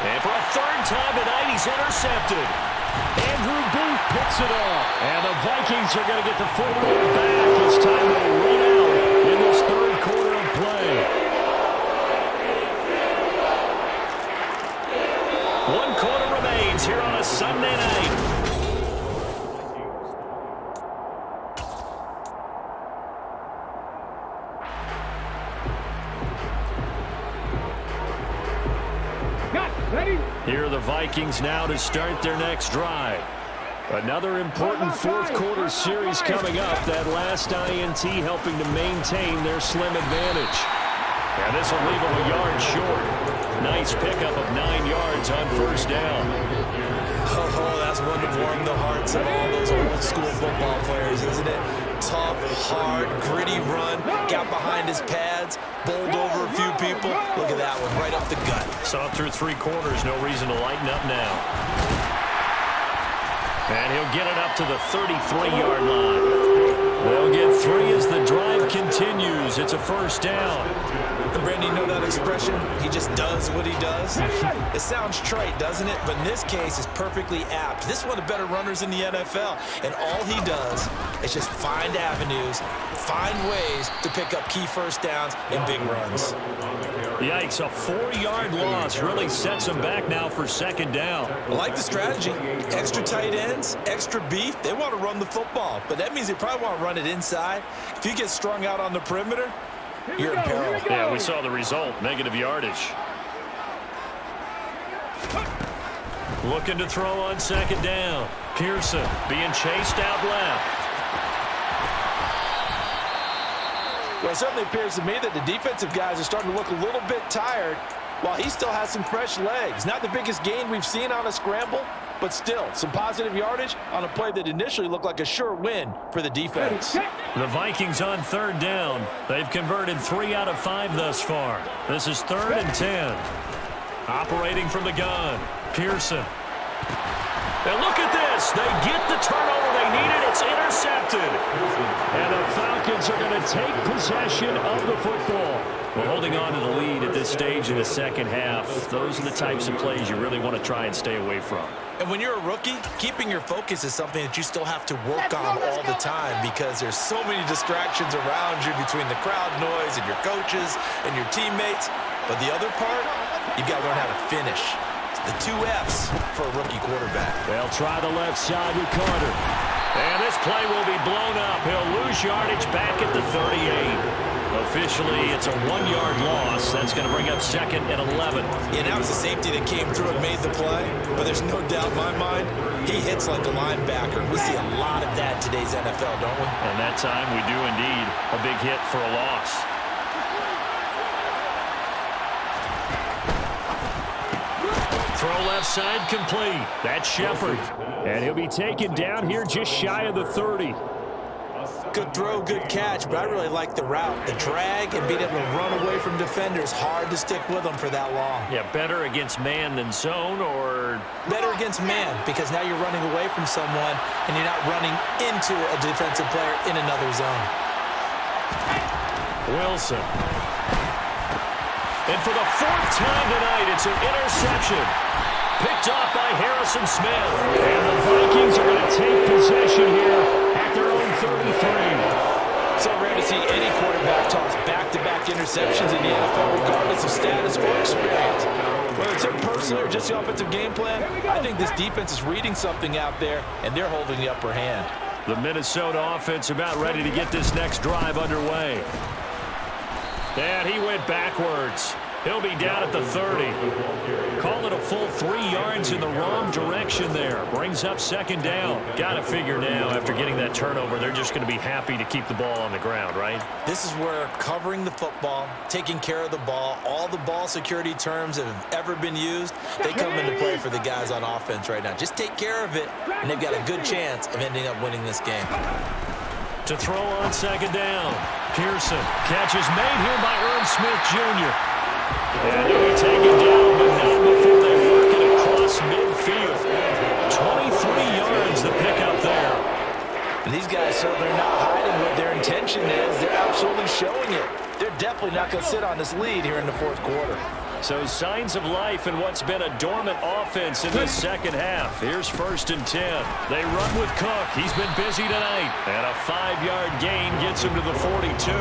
And for a third time tonight, he's intercepted. Andrew Booth picks it off. And the Vikings are going to get the football back as time will run out in this third quarter of play. 1 quarter remains here on a Sunday night. Here are the Vikings now to start their next drive. Another important fourth quarter series coming up. That last INT helping to maintain their slim advantage. And this will leave them a yard short. Nice pickup of 9 yards on first down. Oh, that's one to warm the hearts of all those old school football players, isn't it? Tough, hard, gritty run, got behind his pads, bowled over a few people. Look at that one, right up the gut. Saw through 3 quarters, no reason to lighten up now. And he'll get it up to the 33-yard line. They'll get 3 as the drive continues. It's a first down. And Brandon, you know that expression? He just does what he does? It sounds trite, doesn't it? But in this case, it's perfectly apt. This is one of the better runners in the NFL. And all he does is just find avenues, find ways to pick up key first downs and big runs. Yikes, a 4-yard loss really sets him back now for second down. I like the strategy. Extra tight ends, extra beef. They want to run the football, but that means they probably want to run it inside. If you get strung out on the perimeter, you're in peril. Yeah, we saw the result, negative yardage. Looking to throw on second down. Pearson being chased out left. Well, it certainly appears to me that the defensive guys are starting to look a little bit tired. Well, he still has some fresh legs. Not the biggest gain we've seen on a scramble, but still some positive yardage on a play that initially looked like a sure win for the defense. The Vikings on 3rd down. They've converted 3 out of 5 thus far. This is 3rd and 10. Operating from the gun, Pearson. And look at this. They get the turnover they needed. It's intercepted. And the Falcons are going to take possession of the football. Well, holding on to the lead at this stage in the second half, those are the types of plays you really want to try and stay away from. And when you're a rookie, keeping your focus is something that you still have to work on all the time because there's so many distractions around you between the crowd noise and your coaches and your teammates. But the other part, you've got to learn how to finish. The 2 F's for a rookie quarterback. They'll try the left side with Carter. And this play will be blown up. He'll lose yardage back at the 38. Officially, it's a 1-yard loss. That's going to bring up 2nd and 11. Yeah, that was the safety that came through and made the play. But there's no doubt in my mind, he hits like a linebacker. We see a lot of that in today's NFL, don't we? And that time we do indeed. A big hit for a loss. Throw left side complete. That's Shepard. And he'll be taken down here just shy of the 30. Good throw, good catch, but I really like the route. The drag and being able to run away from defenders, hard to stick with them for that long. Yeah, better against man than zone, or? Better against man, because now you're running away from someone and you're not running into a defensive player in another zone. Wilson. And for the 4th time tonight, it's an interception. Picked off by Harrison Smith. And the Vikings are going to take possession here at their own 33. So rare to see any quarterback toss back-to-back interceptions in the NFL, regardless of status or experience. Whether it's impersonal or just the offensive game plan, I think this defense is reading something out there, and they're holding the upper hand. The Minnesota offense about ready to get this next drive underway. And he went backwards. He'll be down at the 30. Call it a full 3 yards in the wrong direction there. Brings up 2nd down. Got to figure now, after getting that turnover, they're just going to be happy to keep the ball on the ground, right? This is where covering the football, taking care of the ball, all the ball security terms that have ever been used, they come into play for the guys on offense right now. Just take care of it, and they've got a good chance of ending up winning this game. To throw on 2nd down. Pearson. Catch is made here by Irv Smith Jr. And he'll be taken down, but not before they work it across midfield. 23 yards the pickup there. And these guys certainly are not hiding what their intention is. They're absolutely showing it. They're definitely not going to sit on this lead here in the 4th quarter. So signs of life in what's been a dormant offense in the second half. Here's 1st and 10. They run with Cook. He's been busy tonight. And a 5-yard gain gets him to the 42.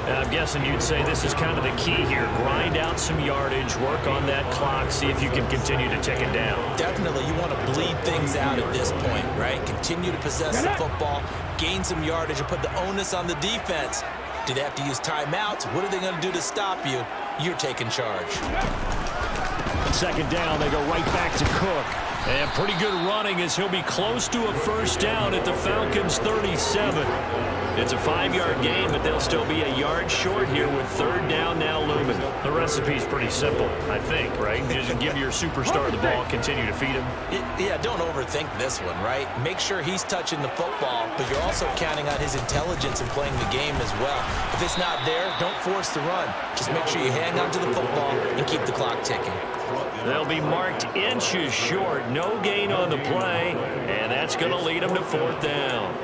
I'm guessing you'd say this is kind of the key here. Grind out some yardage, work on that clock, see if you can continue to tick it down. Definitely, you want to bleed things out at this point, right? Continue to possess the football, gain some yardage, and put the onus on the defense. Do they have to use timeouts? What are they going to do to stop you? You're taking charge. 2nd down, they go right back to Cook. And pretty good running as he'll be close to a 1st down at the Falcons' 37. It's a 5-yard gain, but they'll still be a yard short here with 3rd down now looming. The recipe's pretty simple, I think, right? Just give your superstar the ball, continue to feed him. Yeah, don't overthink this one, right? Make sure he's touching the football, but you're also counting on his intelligence in playing the game as well. If it's not there, don't force the run. Just make sure you hang on to the football and keep the clock ticking. They'll be marked inches short. No gain on the play, and that's going to lead them to 4th down.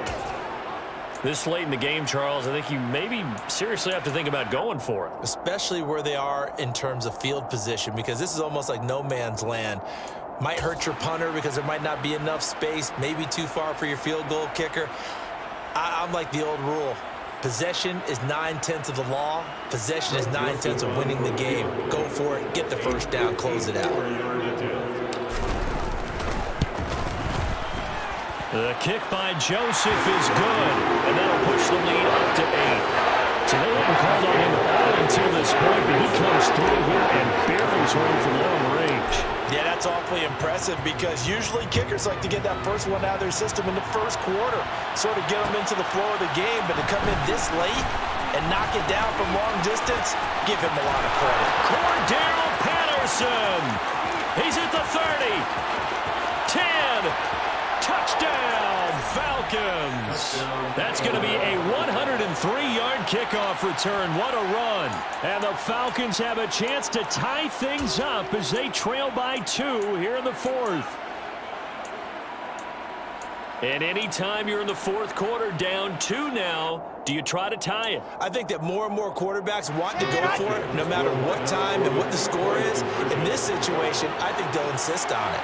This late in the game, Charles, I think you maybe seriously have to think about going for it. Especially where they are in terms of field position, because this is almost like no man's land. Might hurt your punter because there might not be enough space, maybe too far for your field goal kicker. I'm like the old rule. Possession is 9/10 of the law. Possession is 9/10 of winning the game. Go for it, get the 1st down, close it out. The kick by Joseph is good, and that'll push the lead up to 8. So they haven't called on him all until this point, but he comes through here and buries one from long range. Yeah, that's awfully impressive because usually kickers like to get that first one out of their system in the 1st quarter, sort of get them into the flow of the game, but to come in this late and knock it down from long distance, give him a lot of credit. Cordero Patterson. He's at the 30. 10. Touchdown, Falcons. That's going to be a 103-yard kickoff return. What a run. And the Falcons have a chance to tie things up as they trail by 2 here in the 4th. And any time you're in the 4th quarter down 2 now, do you try to tie it? I think that more and more quarterbacks want to go for it no matter what time and what the score is. In this situation, I think they'll insist on it.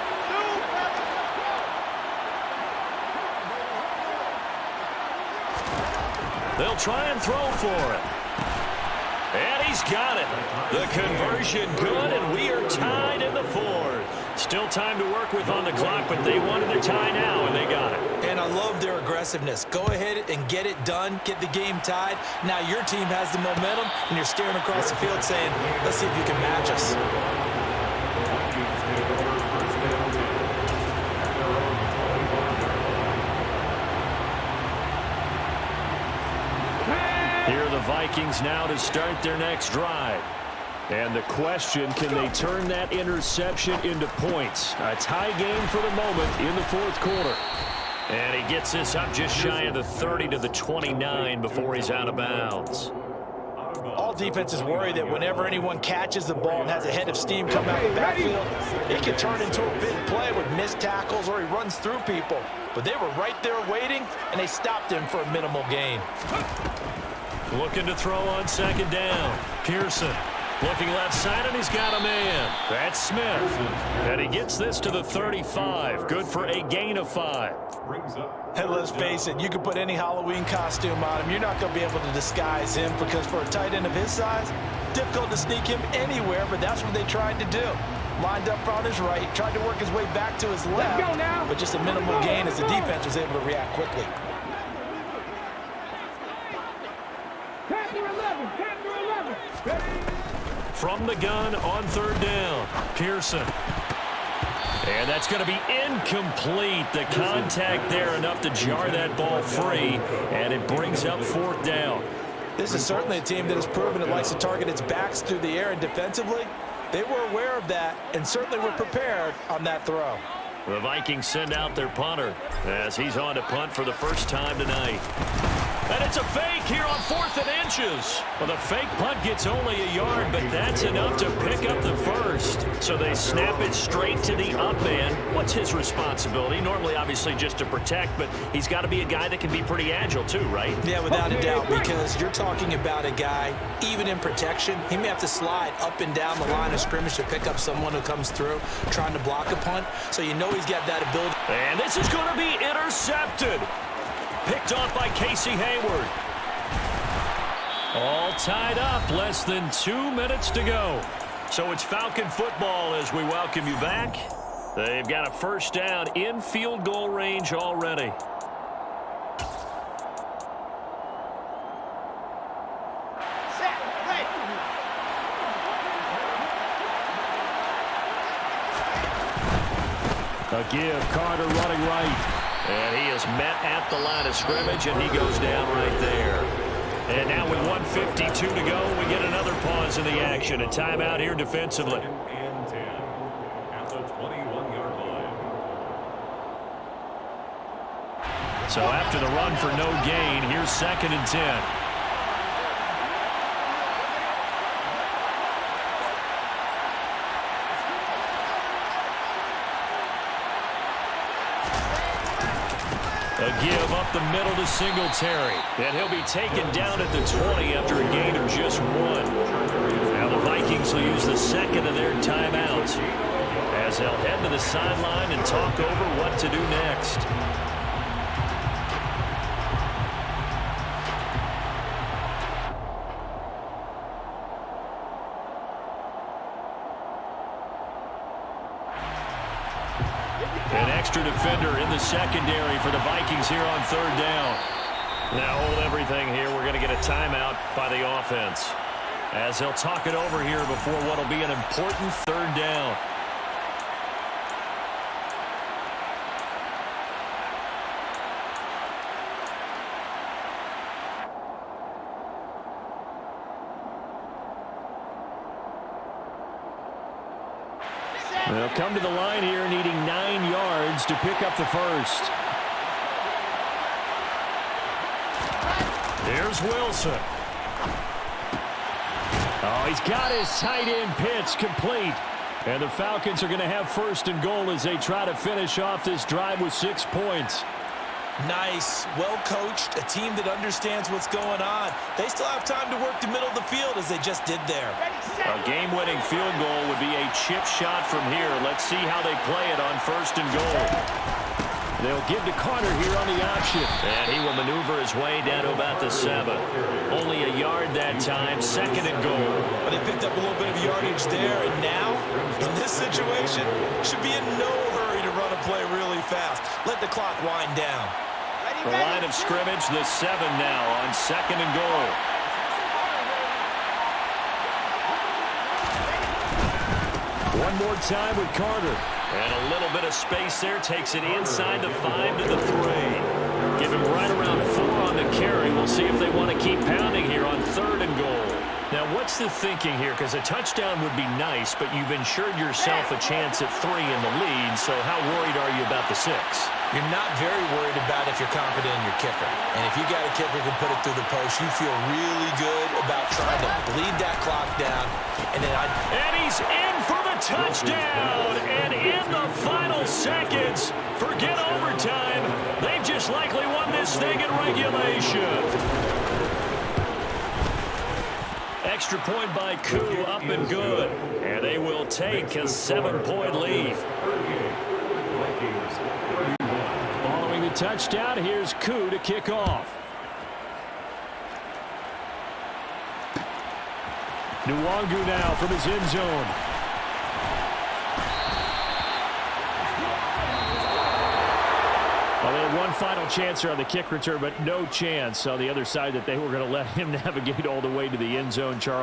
They'll try and throw for it. And he's got it. The conversion good, and we are tied in the 4th. Still time to work with on the clock, but they wanted to tie now, and they got it. And I love their aggressiveness. Go ahead and get it done. Get the game tied. Now your team has the momentum, and you're staring across the field saying, let's see if you can match us. Here are the Vikings now to start their next drive. And the question, can they turn that interception into points? A tie game for the moment in the 4th quarter. And he gets this up just shy of the 30 to the 29 before he's out of bounds. All defenses worry that whenever anyone catches the ball and has a head of steam come out of the backfield, it can turn into a big play with missed tackles or he runs through people. But they were right there waiting, and they stopped him for a minimal gain. Looking to throw on 2nd down. Pearson looking left side, and he's got a man. That's Smith. And he gets this to the 35. Good for a gain of 5. And let's face it, you can put any Halloween costume on him. You're not going to be able to disguise him because for a tight end of his size, difficult to sneak him anywhere, but that's what they tried to do. Lined up on his right, tried to work his way back to his left, but just a minimal gain as the defense was able to react quickly. From the gun on 3rd down, Pearson. And that's going to be incomplete. The contact there enough to jar that ball free, and it brings up 4th down. This is certainly a team that has proven it likes to target its backs through the air, and defensively, they were aware of that and certainly were prepared on that throw. The Vikings send out their punter as he's on to punt for the first time tonight. And it's a fake here on 4th and inches. Well, the fake punt gets only a yard, but that's enough to pick up the first. So they snap it straight to the up man. What's his responsibility? Normally, obviously, just to protect, but he's got to be a guy that can be pretty agile too, right? Yeah, without a doubt, because you're talking about a guy, even in protection, he may have to slide up and down the line of scrimmage to pick up someone who comes through trying to block a punt. So you know he's got that ability. And this is going to be intercepted. Picked off by Casey Hayward. All tied up, less than 2 minutes to go. So it's Falcon football as we welcome you back. They've got a first down in field goal range already. Set, ready. A give, Carter running right. And he is met at the line of scrimmage, and he goes down right there. And now with 1:52 to go, we get another pause in the action. A timeout here defensively. And 10 at the 21-yard line. So after the run for no gain, here's 2nd and 10. A give up the middle to Singletary. And he'll be taken down at the 20 after a gain of just 1. Now the Vikings will use the 2nd of their timeouts as they'll head to the sideline and talk over what to do next. An extra defender in the secondary for the Vikings here on 3rd down. Now hold everything here. We're going to get a timeout by the offense as they'll talk it over here before what will be an important 3rd down. They'll come to the line here needing 9 yards to pick up the first. Here's Wilson. Oh, he's got his tight end pitch complete. And the Falcons are going to have first and goal as they try to finish off this drive with 6 points. Nice, well coached, a team that understands what's going on. They still have time to work the middle of the field as they just did there. A game-winning field goal would be a chip shot from here. Let's see how they play it on first and goal. They'll give to Carter here on the option. And he will maneuver his way down to about the 7. Only a yard that time, second and goal. But they picked up a little bit of yardage there, and now, in this situation, should be in no hurry to run a play really fast. Let the clock wind down. The line of scrimmage, the 7 now on second and goal. One more time with Carter. And a little bit of space there. Takes it inside the 5 to the 3. Give him right around 4 on the carry. We'll see if they want to keep pounding here on third and goal. Now, what's the thinking here? Because a touchdown would be nice, but you've ensured yourself a chance at 3 in the lead. So how worried are you about the 6? You're not very worried about if you're confident in your kicker. And if you got a kicker who can put it through the post, you feel really good about trying to bleed that clock down. And he's in for the touchdown. And in the final seconds, forget overtime. They just likely won this thing in regulation. Extra point by Koo, up and good. And they will take a 7-point lead. Following the touchdown, here's Koo to kick off. Nwangu now from his end zone. Well, they had one final chance here on the kick return, but no chance on the other side that they were going to let him navigate all the way to the end zone, Charles.